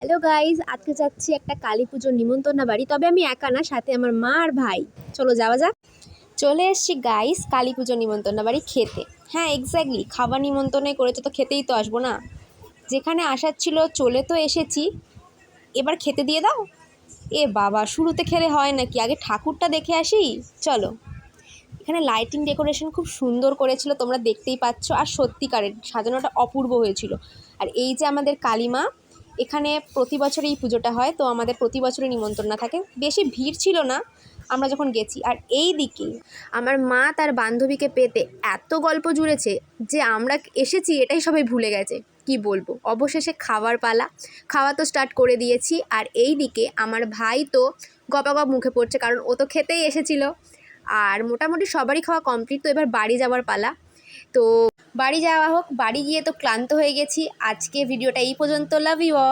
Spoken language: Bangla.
হ্যালো গাইজ, আজকে যাচ্ছি একটা কালী পুজোর নিমন্ত্রণ বাড়ি। তবে আমি একা না, সাথে আমার মা আর ভাই। চলো যাওয়া যাক। চলে এসছি গাইজ কালী পুজোর নিমন্ত্রণ বাড়ি খেতে। হ্যাঁ, এক্স্যাক্টলি, খাবার নিমন্ত্রণে করেছে তো খেতেই তো আসবো না। যেখানে আসার ছিল চলে তো এসেছি, এবার খেতে দিয়ে দাও। এ বাবা, শুরুতে খেলে হয় নাকি, আগে ঠাকুরটা দেখে আসি। চলো। এখানে লাইটিং ডেকোরেশন খুব সুন্দর করেছিল, তোমরা দেখতেই পাচ্ছ। আর সত্যিকারের সাজানোটা অপূর্ব হয়েছিল। আর এই যে আমাদের কালীমা, এখানে প্রতি বছর এই পুজোটা হয়, তো আমাদের প্রতি বছরই নিমন্ত্রণ থাকে। বেশি ভিড় ছিল না আমরা যখন গেছি। আর এই দিকে আমার মা তার বান্ধবীকে পেতে এত গল্প জুড়েছে যে আমরা এসেছি এটাই সবাই ভুলে গেছে। কি বলবো, অবশেষে খাওয়ার পালা। খাওয়া তো স্টার্ট করে দিয়েছি। আর এই দিকে আমার ভাই তো গপাগপ মুখে পড়ছে, কারণ ও তো খেতেই এসেছিলো। আর মোটামুটি সবারই খাওয়া কমপ্লিট, তো এবার বাড়ি যাওয়ার পালা। তো বাড়ি যাওয়া হোক। বাড়ি গিয়ে তো ক্লান্ত হয়ে গেছি। আজকে ভিডিওটা এই পর্যন্ত। Love you all.